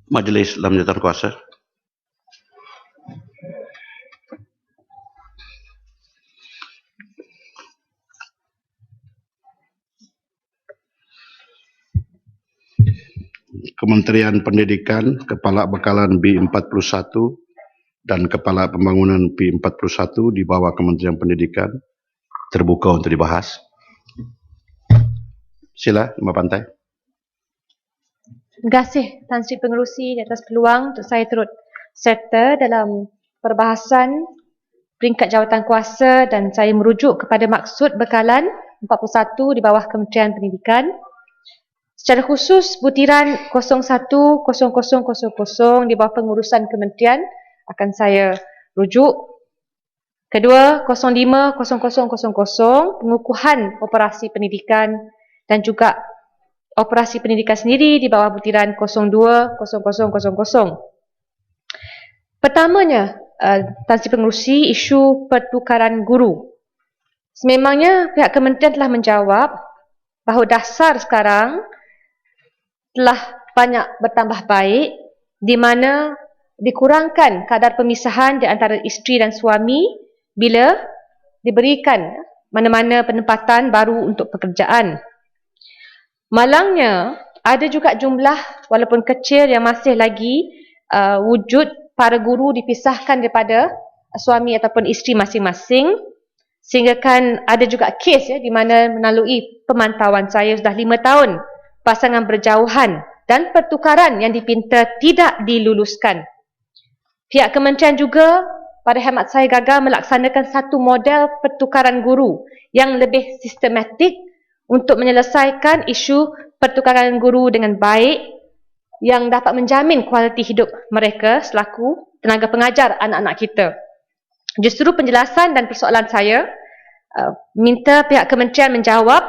Majlis dalam jawatan kuasa. Kementerian Pendidikan, Kepala Bekalan B41 dan Kepala Pembangunan B41 di bawah Kementerian Pendidikan terbuka untuk dibahas. Sila, Mbak Pantai. Terima kasih Tan Sri Pengerusi di atas peluang untuk saya turut serta dalam perbahasan peringkat jawatan kuasa dan saya merujuk kepada maksud bekalan 41 di bawah Kementerian Pendidikan. Secara khusus butiran 010000 di bawah pengurusan kementerian akan saya rujuk. Kedua, 050000 pengukuhan operasi pendidikan dan juga operasi pendidikan sendiri di bawah butiran 020000. Pertamanya, Tan Sri Pengerusi, isu pertukaran guru. Sememangnya pihak kementerian telah menjawab bahawa dasar sekarang telah banyak bertambah baik di mana dikurangkan kadar pemisahan di antara isteri dan suami bila diberikan mana-mana penempatan baru untuk pekerjaan. Malangnya, ada juga jumlah walaupun kecil yang masih lagi wujud para guru dipisahkan daripada suami ataupun isteri masing-masing, sehingga kan ada juga kes di mana melalui pemantauan saya sudah 5 tahun pasangan berjauhan dan pertukaran yang dipinta tidak diluluskan. Pihak kementerian juga pada hemat saya gagal melaksanakan satu model pertukaran guru yang lebih sistematik untuk menyelesaikan isu pertukaran guru dengan baik yang dapat menjamin kualiti hidup mereka selaku tenaga pengajar anak-anak kita. Justru penjelasan dan persoalan saya minta pihak kementerian menjawab,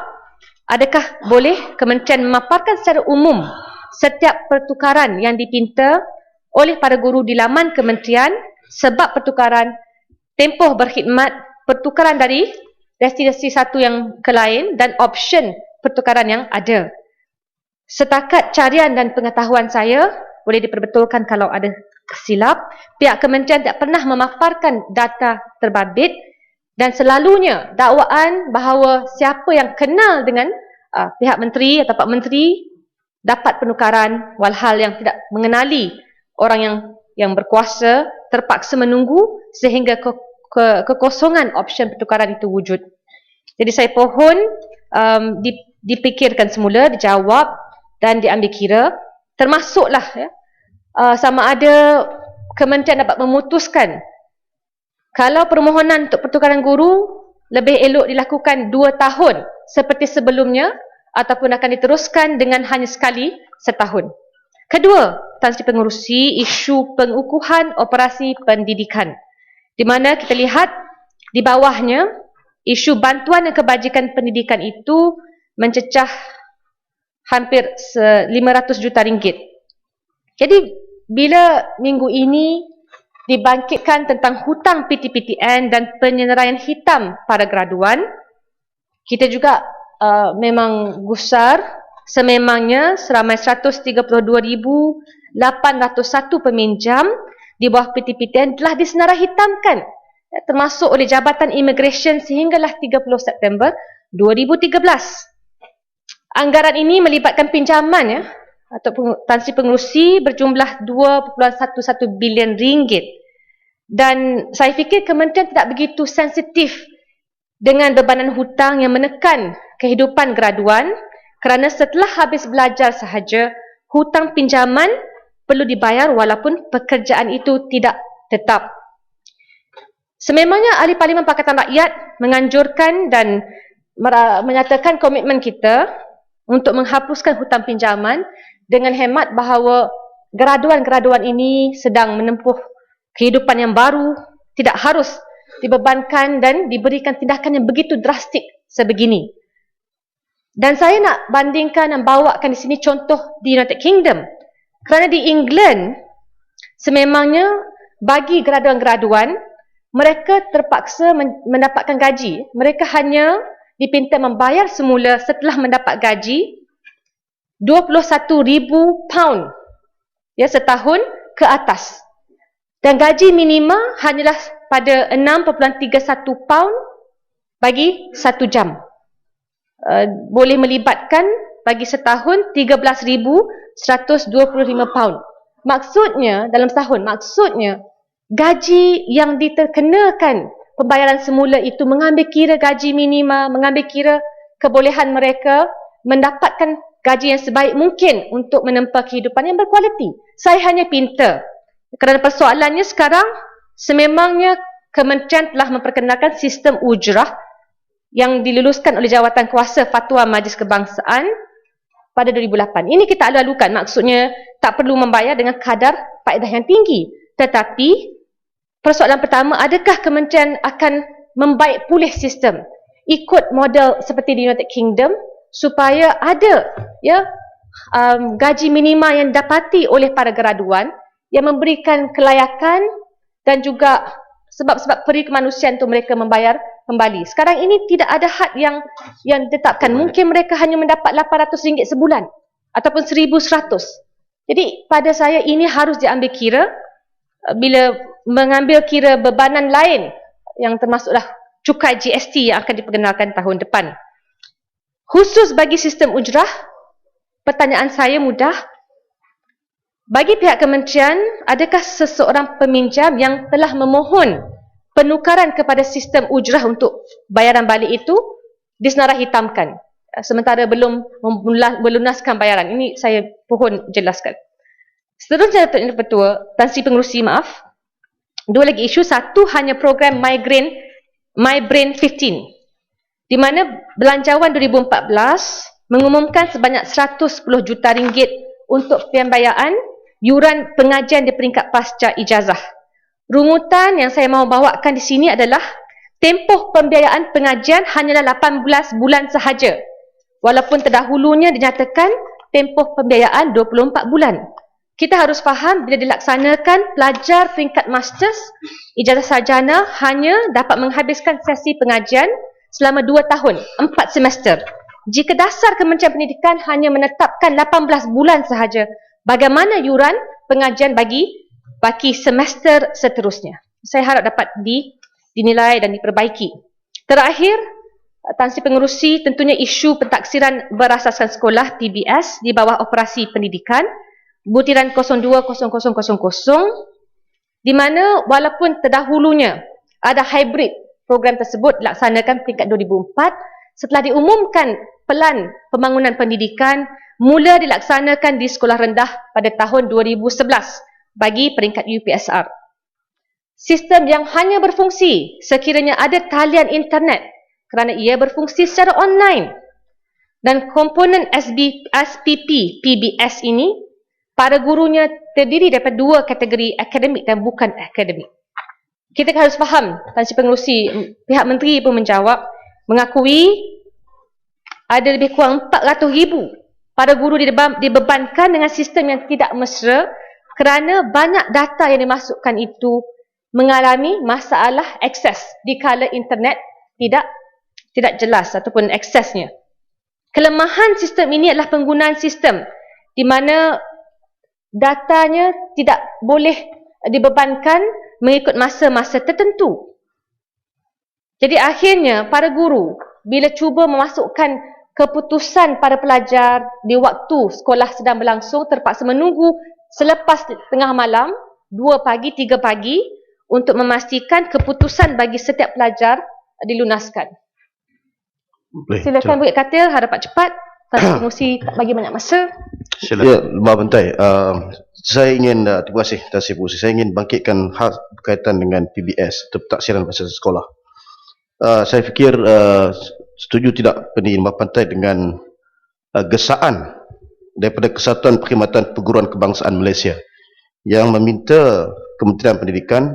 adakah boleh kementerian memaparkan secara umum setiap pertukaran yang dipinta oleh para guru di laman kementerian, sebab pertukaran, tempoh berkhidmat, pertukaran dari destinasi satu yang ke lain dan option pertukaran yang ada. Setakat carian dan pengetahuan saya, boleh diperbetulkan kalau ada silap, pihak kementerian tak pernah memaparkan data terbabit dan selalunya dakwaan bahawa siapa yang kenal dengan pihak menteri atau Pak Menteri dapat penukaran, walhal yang tidak mengenali orang yang berkuasa terpaksa menunggu sehingga kekosongan option pertukaran itu wujud. Jadi saya pohon dipikirkan semula, dijawab dan diambil kira, termasuklah sama ada kementerian dapat memutuskan kalau permohonan untuk pertukaran guru lebih elok dilakukan 2 tahun seperti sebelumnya ataupun akan diteruskan dengan hanya sekali setahun. Kedua, Tan Sri Pengerusi, isu pengukuhan operasi pendidikan, di mana kita lihat di bawahnya isu bantuan dan kebajikan pendidikan itu mencecah hampir 500 juta ringgit. Jadi bila minggu ini dibangkitkan tentang hutang PTPTN dan penyenaraian hitam para graduan, kita juga memang gusar. Sememangnya seramai 132,801 peminjam di bawah PTPTN telah disenarai hitamkan, termasuk oleh Jabatan Immigration sehinggalah 30 September 2013. Anggaran ini melibatkan pinjaman atau Tan Sri Pengerusi berjumlah 2.11 bilion ringgit. Dan saya fikir kementerian tidak begitu sensitif dengan bebanan hutang yang menekan kehidupan graduan, kerana setelah habis belajar sahaja, hutang pinjaman perlu dibayar walaupun pekerjaan itu tidak tetap. Sememangnya Ahli Parlimen Pakatan Rakyat menganjurkan dan menyatakan komitmen kita untuk menghapuskan hutang pinjaman dengan hemat bahawa graduan-graduan ini sedang menempuh kehidupan yang baru, tidak harus dibebankan dan diberikan tindakan yang begitu drastik sebegini. Dan saya nak bandingkan dan bawakan di sini contoh di United Kingdom. Kerana di England, sememangnya bagi graduan-graduan, mereka terpaksa mendapatkan gaji. Mereka hanya dipinta membayar semula setelah mendapat gaji £21,000. Ya, setahun ke atas. Dan gaji minima hanyalah pada 6.31 pound bagi 1 jam. Boleh melibatkan bagi setahun 13,125 pound. Maksudnya, dalam setahun, gaji yang dikenakan pembayaran semula itu mengambil kira gaji minima, mengambil kira kebolehan mereka mendapatkan gaji yang sebaik mungkin untuk menempa kehidupan yang berkualiti. Saya hanya pinta. Kerana persoalannya sekarang, sememangnya Kementerian telah memperkenalkan sistem ujrah yang diluluskan oleh Jawatan Kuasa Fatwa Majlis Kebangsaan pada 2008. Ini kita lalukan, maksudnya tak perlu membayar dengan kadar faedah yang tinggi. Tetapi, persoalan pertama, adakah Kementerian akan membaik pulih sistem ikut model seperti di United Kingdom supaya ada gaji minima yang didapati oleh para graduan yang memberikan kelayakan dan juga sebab-sebab peri kemanusiaan untuk mereka membayar kembali. Sekarang ini tidak ada had yang ditetapkan. Mungkin mereka hanya mendapat RM800 sebulan ataupun RM1,100. Jadi pada saya ini harus diambil kira bila mengambil kira bebanan lain yang termasuklah cukai GST yang akan diperkenalkan tahun depan. Khusus bagi sistem ujrah, pertanyaan saya mudah. Bagi pihak kementerian, adakah seseorang peminjam yang telah memohon penukaran kepada sistem ujrah untuk bayaran balik itu disenarah hitamkan sementara belum melunaskan bayaran? Ini saya mohon jelaskan. Seterusnya, Datuk Yang Pertua, Tan Sri Pengerusi, maaf. Dua lagi isu. Satu, hanya program MyBrain 15 di mana Belanjawan 2014 mengumumkan sebanyak RM110 juta untuk pembiayaan yuran pengajian di peringkat pasca ijazah. Rungutan yang saya mahu bawakan di sini adalah tempoh pembiayaan pengajian hanyalah 18 bulan sahaja. Walaupun terdahulunya dinyatakan tempoh pembiayaan 24 bulan. Kita harus faham bila dilaksanakan pelajar peringkat masters ijazah sarjana hanya dapat menghabiskan sesi pengajian selama 2 tahun, 4 semester. Jika dasar Kementerian Pendidikan hanya menetapkan 18 bulan sahaja, bagaimana yuran pengajian bagi semester seterusnya? Saya harap dapat dinilai dan diperbaiki. Terakhir, Tan Sri Pengerusi, tentunya isu pentaksiran berasaskan sekolah PBS di bawah operasi pendidikan butiran 020000 di mana walaupun terdahulunya ada hybrid program tersebut dilaksanakan peringkat 2004, setelah diumumkan pelan pembangunan pendidikan mula dilaksanakan di sekolah rendah pada tahun 2011 bagi peringkat UPSR. Sistem yang hanya berfungsi sekiranya ada talian internet kerana ia berfungsi secara online. Dan komponen SPP PBS ini, para gurunya terdiri daripada 2 kategori, akademik dan bukan akademik. Kita harus faham, Tan Sri Pengerusi, pihak menteri pun menjawab, mengakui ada lebih kurang 400,000 para guru dibebankan dengan sistem yang tidak mesra kerana banyak data yang dimasukkan itu mengalami masalah akses dikala internet tidak jelas ataupun aksesnya. Kelemahan sistem ini adalah penggunaan sistem di mana datanya tidak boleh dibebankan mengikut masa-masa tertentu. Jadi akhirnya para guru bila cuba memasukkan keputusan para pelajar di waktu sekolah sedang berlangsung terpaksa menunggu selepas tengah malam 2 pagi, 3 pagi untuk memastikan keputusan bagi setiap pelajar dilunaskan. Silakan Bukit Katil, harapan cepat. Tan Sri Pengerusi tak bagi banyak masa. Ya, Mbak Bentai, saya ingin, terima kasih Tan Sri Pengerusi, saya ingin bangkitkan hal berkaitan dengan PBS, pentaksiran bahasa sekolah. Saya fikir setuju tidak pendiri Mbak Bentai dengan gesaan daripada Kesatuan Perkhidmatan Perguruan Kebangsaan Malaysia yang meminta Kementerian Pendidikan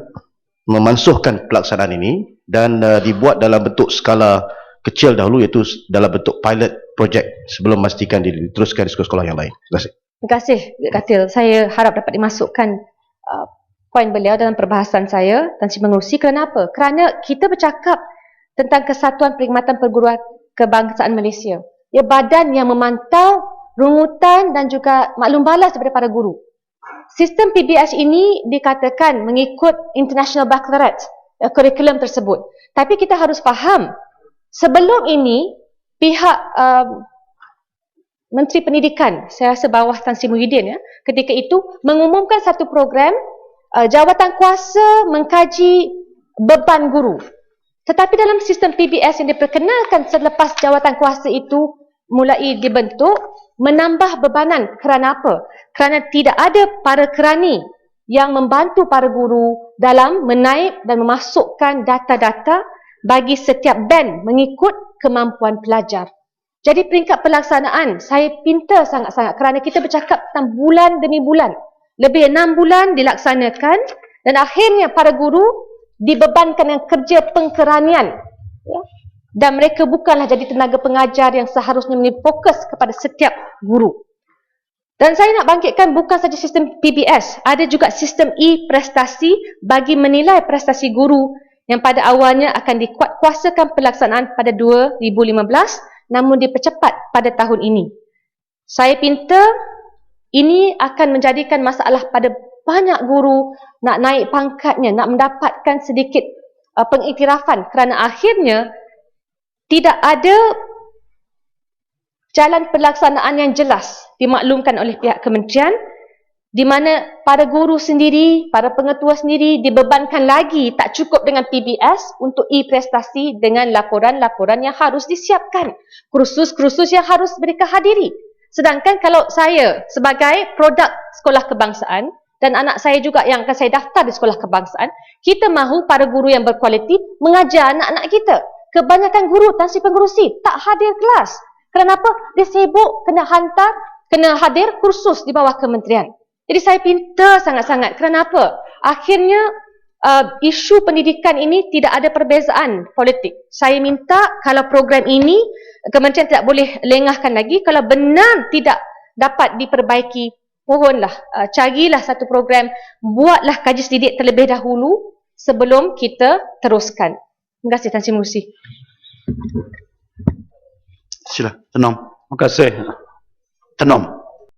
memansuhkan pelaksanaan ini dan dibuat dalam bentuk skala kecil dahulu, iaitu dalam bentuk pilot project sebelum memastikan diteruskan di sekolah-sekolah yang lain. Terima kasih. Terima kasih, Bukit Katil. Saya harap dapat dimasukkan poin beliau dalam perbahasan saya, Tan Sri Pengerusi. Kerana apa? Kerana kita bercakap tentang Kesatuan Perkhidmatan Perguruan Kebangsaan Malaysia. Ia badan yang memantau rungutan dan juga maklum balas daripada para guru. sistem PBS ini dikatakan mengikut International Baccalaureate kurikulum tersebut. Tapi kita harus faham, sebelum ini pihak Menteri Pendidikan, saya rasa bawah Tan Sri Muhyiddin ketika itu mengumumkan satu program jawatan kuasa mengkaji beban guru. Tetapi dalam sistem PBS yang diperkenalkan selepas jawatan kuasa itu mulai dibentuk, menambah bebanan. Kerana apa? Kerana tidak ada para kerani yang membantu para guru dalam menaip dan memasukkan data-data bagi setiap band mengikut kemampuan pelajar. Jadi peringkat pelaksanaan, saya pinta sangat-sangat kerana kita bercakap tentang bulan demi bulan. Lebih 6 bulan dilaksanakan dan akhirnya para guru dibebankan dengan kerja pengkeranian. Dan mereka bukanlah jadi tenaga pengajar yang seharusnya menjadi fokus kepada setiap guru. Dan saya nak bangkitkan bukan saja sistem PBS, ada juga sistem e-prestasi bagi menilai prestasi guru yang pada awalnya akan dikuatkuasakan pelaksanaan pada 2015 namun dipercepat pada tahun ini. Saya pinta ini akan menjadikan masalah pada banyak guru nak naik pangkatnya, nak mendapatkan sedikit pengiktirafan kerana akhirnya tidak ada jalan pelaksanaan yang jelas dimaklumkan oleh pihak kementerian di mana para guru sendiri, para pengetua sendiri dibebankan lagi tak cukup dengan PBS untuk e-prestasi dengan laporan-laporan yang harus disiapkan, kursus-kursus yang harus mereka hadiri. Sedangkan kalau saya sebagai produk sekolah kebangsaan dan anak saya juga yang akan saya daftar di sekolah kebangsaan, kita mahu para guru yang berkualiti mengajar anak-anak kita. Kebanyakan guru Tan Sri Pengerusi tak hadir kelas. Kenapa? Dia sibuk kena hadir kursus di bawah kementerian. Jadi saya pinta sangat-sangat. Kenapa? Akhirnya isu pendidikan ini tidak ada perbezaan politik. Saya minta kalau program ini kementerian tidak boleh lengahkan lagi. Kalau benar tidak dapat diperbaiki, mohonlah carilah satu program, buatlah kaji selidik terlebih dahulu sebelum kita teruskan. Terima kasih Tan Sri Musi. Sila, Tenom. Terima kasih. Tenom.